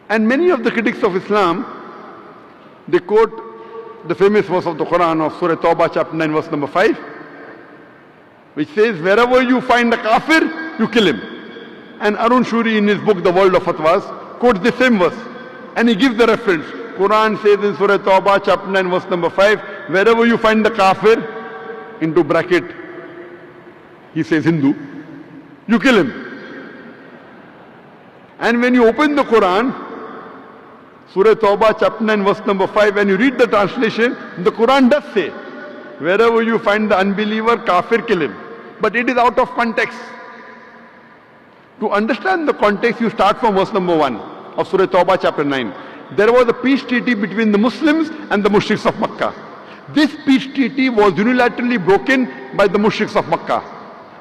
And many of the critics of Islam, they quote the famous verse of the Quran of Surah Tawbah chapter 9 verse number 5, which says, wherever you find a kafir, you kill him. And Arun Shuri in his book The World of Fatwas quotes the same verse, and he gives the reference. Quran says in Surah Tawbah chapter 9 verse number 5, wherever you find the kafir, into bracket, he says Hindu, you kill him. And when you open the Quran, Surah Tawbah chapter 9 verse number 5, when you read the translation, the Quran does say, wherever you find the unbeliever, kafir, kill him. But it is out of context. To understand the context, you start from verse number 1 of Surah Tawbah chapter 9. There was a peace treaty between the Muslims and the mushriks of Makkah. This peace treaty was unilaterally broken by the mushriks of Makkah.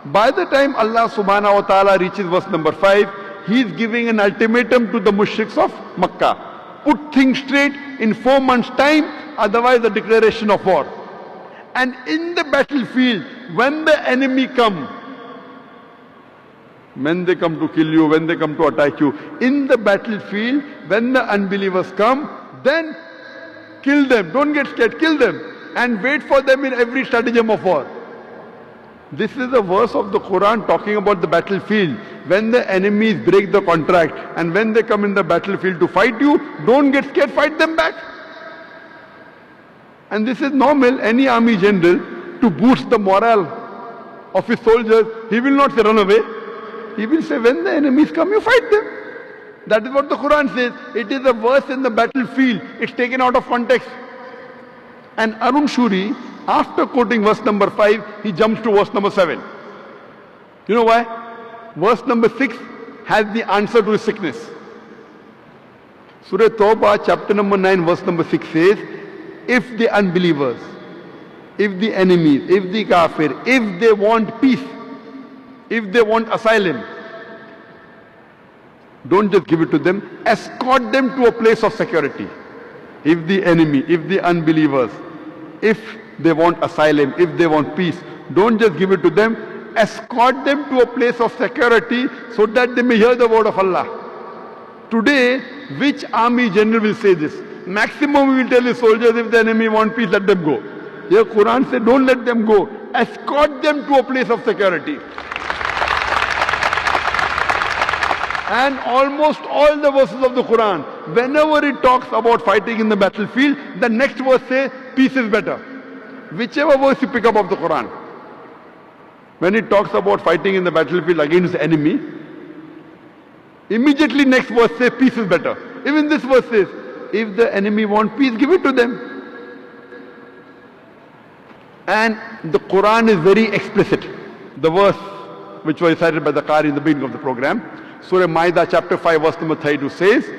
By the time Allah subhanahu wa ta'ala reaches verse number 5, He is giving an ultimatum to the mushriks of Makkah. Put things straight in 4 months' time, otherwise a declaration of war. And in the battlefield, when the enemy come, when they come to kill you, when they come to attack you, in the battlefield, when the unbelievers come, then kill them. Don't get scared, kill them. And wait for them in every stratagem of war. This is a verse of the Quran talking about the battlefield. When the enemies break the contract and when they come in the battlefield to fight you, don't get scared, fight them back. And this is normal. Any army general, to boost the morale of his soldiers, he will not say run away. He will say when the enemies come, you fight them. That is what the Quran says. It is a verse in the battlefield. It's taken out of context. And Arun Shuri, after quoting verse number 5, he jumps to verse number 7. You know why? Verse number 6 has the answer to his sickness. Surah Tawbah chapter number 9 verse number 6 says, if the unbelievers, if the enemies, if the kafir, if they want peace, if they want asylum, don't just give it to them, escort them to a place of security. If the enemy, if the unbelievers, if they want asylum, if they want peace, don't just give it to them, escort them to a place of security so that they may hear the word of Allah. Today, which army general will say this? Maximum we will tell the soldiers, if the enemy want peace, let them go. Here Quran said, don't let them go. Escort them to a place of security. And almost all the verses of the Quran, whenever it talks about fighting in the battlefield, the next verse says, peace is better. Whichever verse you pick up of the Quran. When it talks about fighting in the battlefield against the enemy, immediately next verse says, peace is better. Even this verse says, if the enemy want peace, give it to them. And the Quran is very explicit. The verse which was recited by the Qari in the beginning of the program, Surah Ma'idah chapter 5 verse number 32 says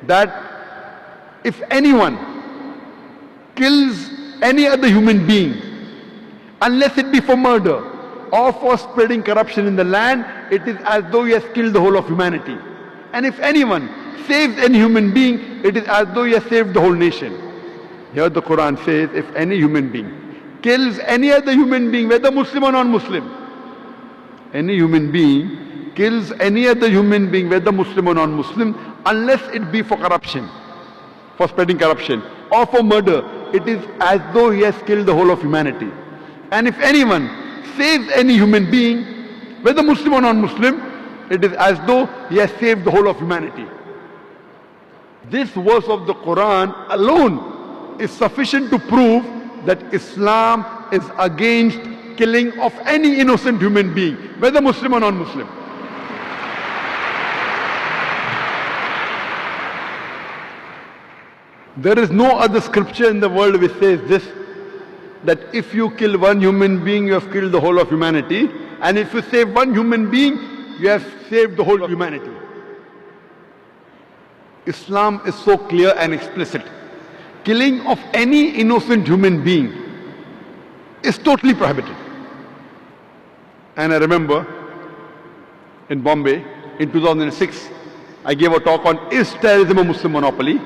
that if anyone kills any other human being, unless it be for murder or for spreading corruption in the land, it is as though he has killed the whole of humanity. And if anyone saves any human being, it is as though he has saved the whole nation. Here the Quran says, if any human being kills any other human being, whether Muslim or non-Muslim, any human being kills any other human being, whether Muslim or non-Muslim, unless it be for corruption, for spreading corruption, or for murder, it is as though he has killed the whole of humanity. And if anyone saves any human being, whether Muslim or non-Muslim, it is as though he has saved the whole of humanity. This verse of the Quran alone is sufficient to prove that Islam is against killing of any innocent human being, whether Muslim or non-Muslim. There is no other scripture in the world which says this, that if you kill one human being, you have killed the whole of humanity, and if you save one human being, you have saved the whole of humanity. Islam is so clear and explicit. Killing of any innocent human being is totally prohibited. And I remember in Bombay in 2006, I gave a talk on, is terrorism a Muslim monopoly?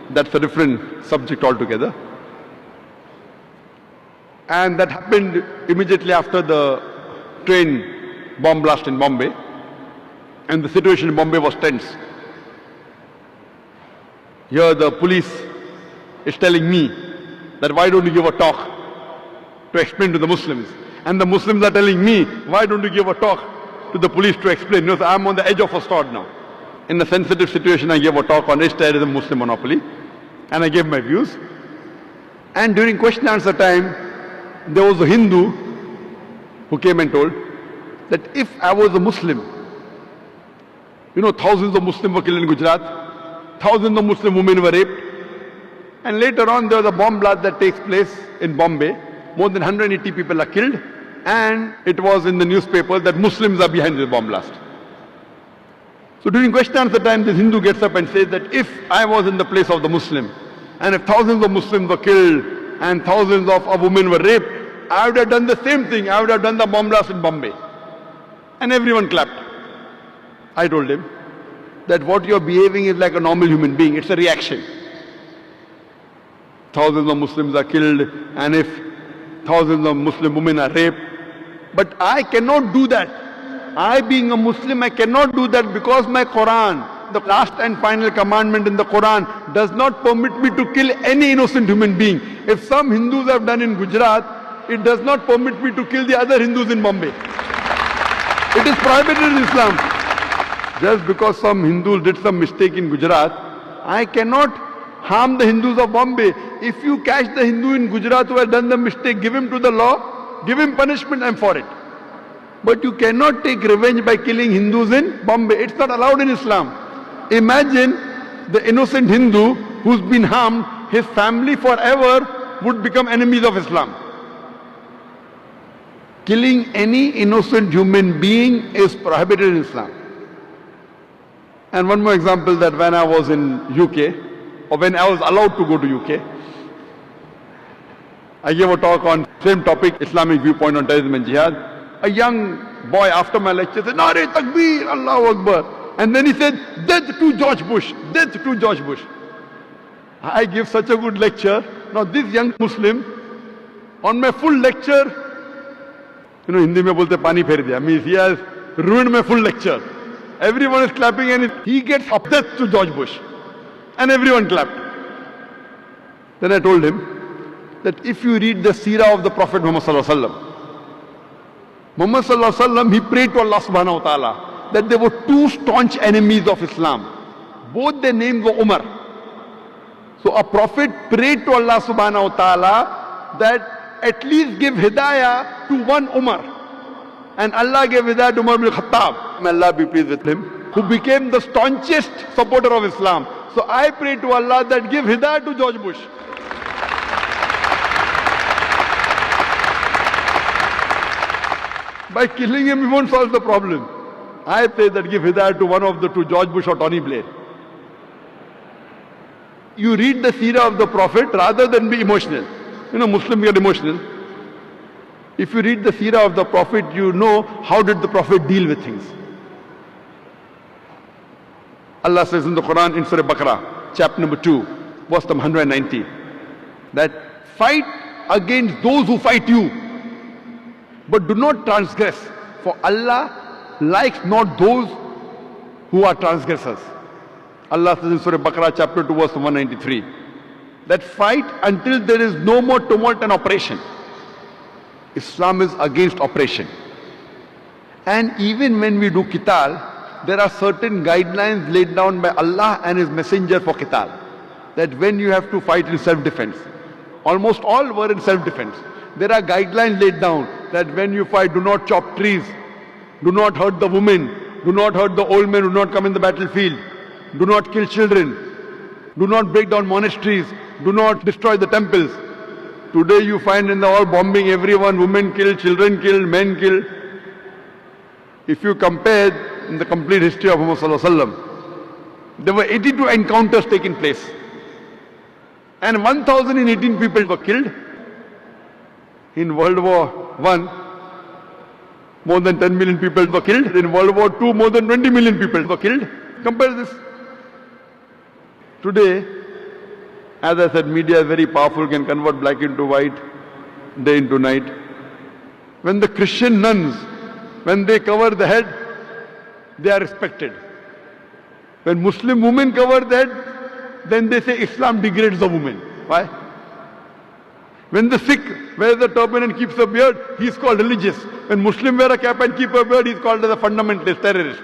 That's a different subject altogether. And that happened immediately after the train bomb blast in Bombay. And the situation in Bombay was tense. Here the police is telling me that why don't you give a talk to explain to the Muslims? And the Muslims are telling me, why don't you give a talk to the police to explain? You know, so I'm on the edge of a sword now. In a sensitive situation, I gave a talk on is terrorism Muslim monopoly, and I gave my views. And during question and answer time, there was a Hindu who came and told that if I was a Muslim, you know, thousands of Muslims were killed in Gujarat, thousands of Muslim women were raped, and later on there was a bomb blast that takes place in Bombay. More than 180 people are killed, and it was in the newspaper that Muslims are behind the bomb blast. So during question and answer time, this Hindu gets up and says that if I was in the place of the Muslim, and if thousands of Muslims were killed, and thousands of women were raped, I would have done the same thing. I would have done the bomb blast in Bombay. And everyone clapped. I told him that what you're behaving is like a normal human being. It's a reaction. Thousands of Muslims are killed, and if thousands of Muslim women are raped. But I cannot do that. I, being a Muslim, I cannot do that because my Quran, the last and final commandment in the Quran, does not permit me to kill any innocent human being. If some Hindus have done in Gujarat, it does not permit me to kill the other Hindus in Bombay. It is prohibited in Islam. Just because some Hindus did some mistake in Gujarat, I cannot harm the Hindus of Bombay. If you catch the Hindu in Gujarat who has done the mistake, give him to the law, give him punishment, I'm for it. But you cannot take revenge by killing Hindus in Bombay. It's not allowed in Islam. Imagine the innocent Hindu who's been harmed, his family forever would become enemies of Islam. Killing any innocent human being is prohibited in Islam. And one more example, that when I was in UK, or when I was allowed to go to UK, I gave a talk on same topic, Islamic viewpoint on terrorism and jihad. A young boy after my lecture said, Nare Takbir, Allahu Akbar. And then he said, death to George Bush, death to George Bush. I give such a good lecture. Now this young Muslim, on my full lecture, you know, Hindi mein bolte pani pher diya. Means he has ruined my full lecture. Everyone is clapping and he gets up death to George Bush. And everyone clapped. Then I told him that if you read the seerah of the Prophet Muhammad Sallallahu Alaihi Wasallam, Muhammad Sallallahu Alaihi Wasallam, he prayed to Allah Subhanahu Wa Ta'ala that there were two staunch enemies of Islam. Both their names were Umar. So a prophet prayed to Allah Subhanahu Wa Ta'ala that at least give hidayah to one Umar. And Allah gave hidayah to Umar bin Khattab, may Allah be pleased with him, who became the staunchest supporter of Islam. So I pray to Allah that give hidayah to George Bush. By killing him, we won't solve the problem. I pray that give hidayah to one of the two, George Bush or Tony Blair. You read the seerah of the Prophet rather than be emotional. You know, Muslims get emotional. If you read the seerah of the Prophet, you know how did the Prophet deal with things. Allah says in the Quran, in Surah Baqarah, chapter number 2, verse number 190, that fight against those who fight you, but do not transgress, for Allah likes not those who are transgressors. Allah says in Surah Baqarah, chapter 2, verse 193, that fight until there is no more tumult and oppression. Islam is against oppression. And even when we do qital, there are certain guidelines laid down by Allah and His Messenger for qital. That when you have to fight in self-defense, almost all were in self-defense. There are guidelines laid down that when you fight, do not chop trees, do not hurt the women, do not hurt the old men, do not come in the battlefield, do not kill children, do not break down monasteries, do not destroy the temples. Today you find in the all bombing, everyone, women killed, children killed, men killed. If you compare in the complete history of Muhammad Sallallahu Alaihi Wasallam, there were 82 encounters taking place. And 1,018 people were killed. In World War I, more than 10 million people were killed. In World War II, more than 20 million people were killed. Compare this. Today, as I said, media is very powerful, can convert black into white, day into night. When the Christian nuns, when they cover the head, they are respected. When Muslim women cover the head, then they say Islam degrades the woman. Why? When the Sikh wears a turban and keeps a beard, he is called religious. When Muslim wear a cap and keep a beard, he is called as a fundamentalist, terrorist.